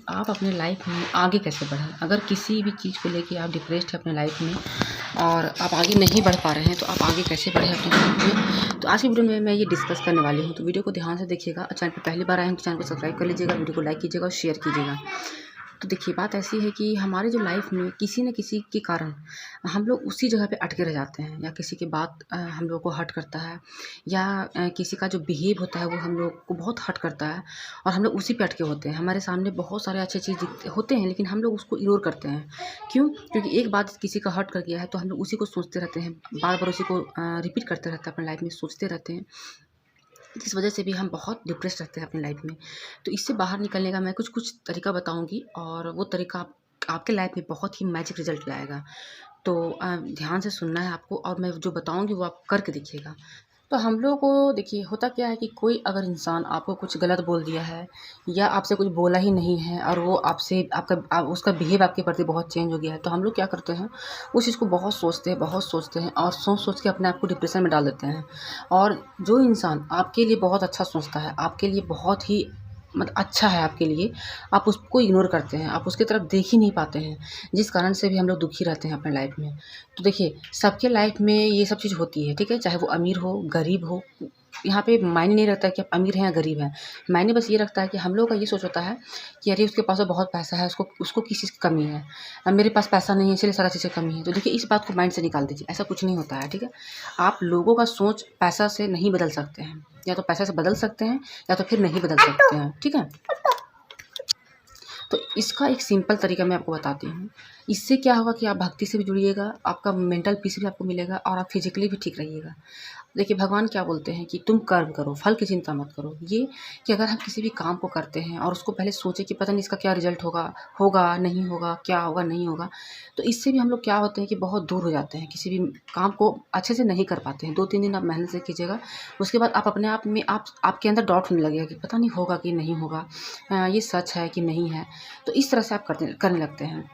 आप अपने लाइफ में आगे कैसे बढ़ें। अगर किसी भी चीज़ को लेके आप डिप्रेस्ड हैं अपने लाइफ में और आप आगे नहीं बढ़ पा रहे हैं, तो आप आगे कैसे बढ़ें अपनी लाइफ में। तो आज की वीडियो में मैं ये डिस्कस करने वाली हूँ, तो वीडियो को ध्यान से देखिएगा। चैनल पर पहली बार आए हैं तो चैनल को सब्सक्राइब कर लीजिएगा, वीडियो को लाइक कीजिएगा और शेयर कीजिएगा। तो देखिए, बात ऐसी है कि हमारे जो लाइफ में किसी न किसी के कारण हम लोग उसी जगह पे अटके रह जाते हैं, या किसी की बात हम लोग को हर्ट करता है, या किसी का जो बिहेव होता है वो हम लोग को बहुत हर्ट करता है और हम लोग उसी पे अटके होते हैं। हमारे सामने बहुत सारे अच्छे चीज़ होते हैं, लेकिन हम लोग उसको इग्नोर करते हैं। क्यों? क्योंकि एक बात किसी का हर्ट कर गया है तो हम लोग उसी को सोचते रहते हैं, बार बार उसी को रिपीट करते रहते हैं, अपने लाइफ में सोचते रहते हैं, जिस वजह से भी हम बहुत डिप्रेस रहते हैं अपनी लाइफ में। तो इससे बाहर निकलने का मैं कुछ तरीका बताऊंगी, और वो तरीका आपके लाइफ में बहुत ही मैजिक रिजल्ट लाएगा। तो ध्यान से सुनना है आपको, और मैं जो बताऊंगी वो आप करके देखिएगा। तो हम लोग को देखिए, होता क्या है कि कोई अगर इंसान आपको कुछ गलत बोल दिया है, या आपसे कुछ बोला ही नहीं है, और वो आपसे उसका बिहेव आपके प्रति बहुत चेंज हो गया है, तो हम लोग क्या करते हैं, उस चीज़ को बहुत सोचते हैं और सोच के अपने आप को डिप्रेशन में डाल देते हैं। और जो इंसान आपके लिए बहुत अच्छा सोचता है, आपके लिए बहुत ही मतलब अच्छा है आपके लिए, आप उसको इग्नोर करते हैं, आप उसकी तरफ देख ही नहीं पाते हैं, जिस कारण से भी हम लोग दुखी रहते हैं अपने लाइफ में। तो देखिए, सबके लाइफ में ये सब चीज़ होती है, ठीक है, चाहे वो अमीर हो गरीब हो, यहाँ पे मायने नहीं रखता है कि आप अमीर हैं या गरीब हैं। मायने बस ये रखता है कि हम लोग का ये सोच होता है कि अरे उसके पास तो बहुत पैसा है, उसको उसको किस चीज़ की कमी है, अब मेरे पास पैसा नहीं है इसलिए सारा चीज़ की कमी है। तो देखिए, इस बात को माइंड से निकाल दीजिए, ऐसा कुछ नहीं होता है, ठीक है। आप लोगों का सोच पैसा से नहीं बदल सकते हैं, या तो पैसा से बदल सकते हैं या तो फिर नहीं बदल सकते हैं, ठीक है। तो इसका एक सिंपल तरीका मैं आपको बताती हूँ। इससे क्या होगा कि आप भक्ति से भी जुड़िएगा, आपका मेंटल पीस भी आपको मिलेगा, और आप फिजिकली भी ठीक रहिएगा। देखिए, भगवान क्या बोलते हैं कि तुम कर्म करो, फल की चिंता मत करो। ये कि अगर हम किसी भी काम को करते हैं और उसको पहले सोचें कि पता नहीं इसका क्या रिजल्ट होगा, होगा नहीं होगा, क्या होगा नहीं होगा, तो इससे भी हम लोग क्या होते हैं कि बहुत दूर हो जाते हैं, किसी भी काम को अच्छे से नहीं कर पाते हैं। 2-3 दिन आप मेहनत से कीजिएगा, उसके बाद आप अपने आप में आपके अंदर डाउट होने लगेगा कि पता नहीं होगा कि नहीं होगा, ये सच है कि नहीं है। तो इस तरह से आप करने लगते हैं।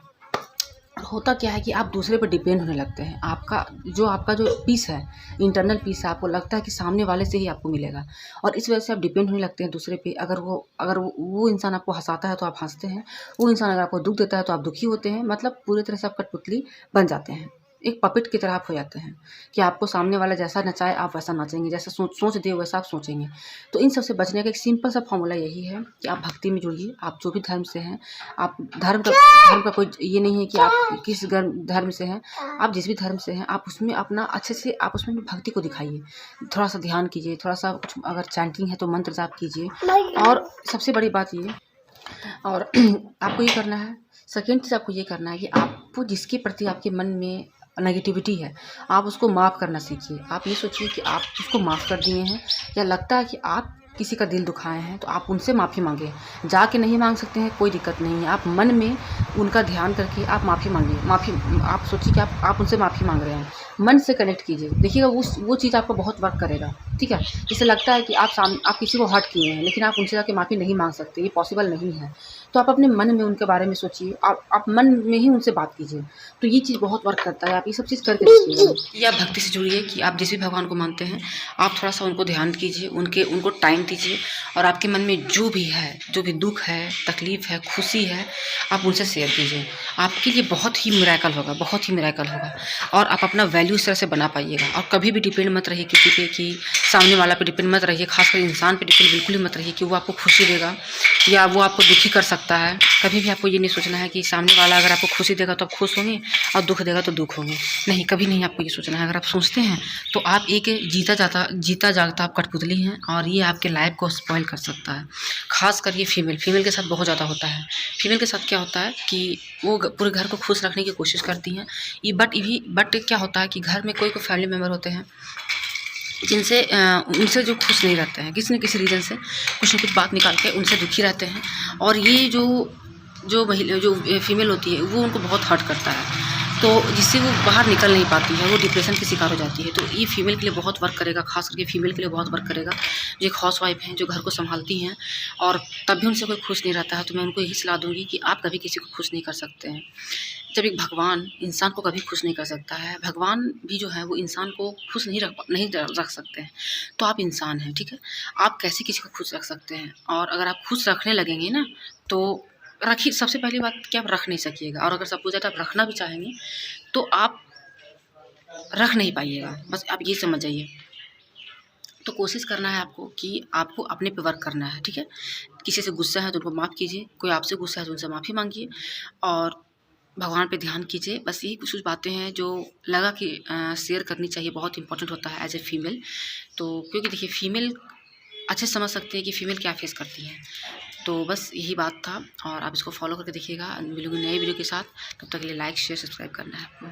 होता क्या है कि आप दूसरे पर डिपेंड होने लगते हैं। आपका जो पीस है, इंटरनल पीस है, आपको लगता है कि सामने वाले से ही आपको मिलेगा, और इस वजह से आप डिपेंड होने लगते हैं दूसरे पे। अगर वो इंसान आपको हँसाता है तो आप हँसते हैं, वो इंसान अगर आपको दुःख देता है तो आप दुखी होते हैं। मतलब पूरी तरह से आप कठपुतली बन जाते हैं, एक पपेट की तरह आप हो जाते हैं, कि आपको सामने वाला जैसा नचाए आप वैसा नाचेंगे, जैसा सोच दे वैसा आप सोचेंगे। तो इन सब से बचने का एक सिंपल सा फॉर्मूला यही है कि आप भक्ति में जुड़िए। आप जो भी धर्म से हैं, आप धर्म का कोई ये नहीं है कि आप किस धर्म से हैं, आप जिस भी धर्म से हैं, आप उसमें अपना अच्छे से आप उसमें भी भक्ति को दिखाइए। थोड़ा सा ध्यान कीजिए, थोड़ा सा कुछ अगर चैंटिंग है तो मंत्र जाप कीजिए। और सबसे बड़ी बात ये, और आपको ये करना है, सेकेंड चीज़ आपको ये करना है कि आपको जिसके प्रति आपके मन में नेगेटिविटी है, आप उसको माफ़ करना सीखिए। आप ये सोचिए कि आप उसको माफ़ कर दिए हैं, या लगता है कि आप किसी का दिल दुखाए हैं, तो आप उनसे माफ़ी मांगे। जाके नहीं मांग सकते हैं, कोई दिक्कत नहीं है, आप मन में उनका ध्यान करके आप माफ़ी मांगिए। आप सोचिए कि आप उनसे माफ़ी मांग रहे हैं, मन से कनेक्ट कीजिए। देखिएगा वो चीज़ आपको बहुत वर्क करेगा, ठीक है। जैसे लगता है कि आप किसी को हर्ट किए हैं, लेकिन आप उनसे जाके माफ़ी नहीं मांग सकते, ये पॉसिबल नहीं है, तो आप अपने मन में उनके बारे में सोचिए, आप मन में ही उनसे बात कीजिए। तो ये चीज़ बहुत वर्क करता है, आप ये सब चीज़ करके देखिएगा। या भक्ति से जुड़िए कि आप जिस भी भगवान को मानते हैं, आप थोड़ा सा उनको ध्यान कीजिए, उनको टाइम दीजिए, और आपके मन में जो भी है, जो भी दुख है, तकलीफ है, खुशी है, आप उनसे शेयर कीजिए। आपके लिए बहुत ही मिरेकल होगा, बहुत ही मिरेकल होगा, और आप अपना वैल्यू इस तरह से बना पाइएगा। और कभी भी डिपेंड मत रहिए किसी पे, कि सामने वाला पे डिपेंड मत रहिए, खासकर इंसान पे डिपेंड बिल्कुल ही मत रहिए कि वो आपको खुशी देगा या वो आपको दुखी कर सकता है। कभी भी आपको ये नहीं सोचना है कि सामने वाला अगर आपको खुशी देगा तो आप खुश होंगे, और दुख देगा तो दुख होंगे। नहीं, कभी नहीं आपको ये सोचना है। अगर आप सोचते हैं तो आप एक जीता जागता आप कठपुतली हैं, और ये आपके लाइफ को स्पॉइल कर सकता है। खासकर ये फीमेल के साथ बहुत ज़्यादा होता है। फीमेल के साथ क्या होता है कि वो पूरे घर को खुश रखने की कोशिश करती हैं, बट क्या होता है कि घर में कोई फैमिली मेम्बर होते हैं जिनसे उनसे जो खुश नहीं रहते हैं, किसी न किसी रीज़न से कुछ न कुछ बात निकाल के उनसे दुखी रहते हैं, और ये जो फीमेल होती है वो उनको बहुत हर्ट करता है, तो जिससे वो बाहर निकल नहीं पाती है, वो डिप्रेशन की शिकार हो जाती है। तो ये फीमेल के लिए बहुत वर्क करेगा, खास करके फीमेल के लिए बहुत वर्क करेगा, जो एक हाउसवाइफ हैं, जो घर को संभालती हैं, और तब भी उनसे कोई खुश नहीं रहता है। तो मैं उनको यही सलाह दूँगी कि आप कभी किसी को खुश नहीं कर सकते हैं। जब एक भगवान इंसान को कभी खुश नहीं कर सकता है, भगवान भी जो है वो इंसान को खुश नहीं रख सकते हैं। तो आप इंसान हैं, ठीक है। आप कैसे किसी को खुश रख सकते हैं, और अगर आप खुश रखने लगेंगे ना, तो रखिए। सबसे पहली बात कि आप रख नहीं सकिएगा, और अगर सपोज़ दैट आप रखना भी चाहेंगे, तो आप रख नहीं पाइएगा, बस आप ये समझ जाइए। तो कोशिश करना है आपको कि आपको अपने पे वर्क करना है, ठीक है? किसी से गुस्सा है तो उनको माफ़ कीजिए, कोई आपसे गुस्सा है तो उनसे माफ़ी माँगिए और भगवान पे ध्यान कीजिए। बस यही कुछ-कुछ बातें हैं जो लगा कि शेयर करनी चाहिए, बहुत इम्पोर्टेंट होता है एज़ ए फीमेल। तो क्योंकि देखिए फीमेल अच्छे से समझ सकते हैं कि फीमेल क्या फेस करती है। तो बस यही बात था और आप इसको फ़ॉलो करके देखिएगा। मिलूँगी नए वीडियो के साथ, तब तक के लिए लाइक, शेयर, सब्सक्राइब करना है आपको।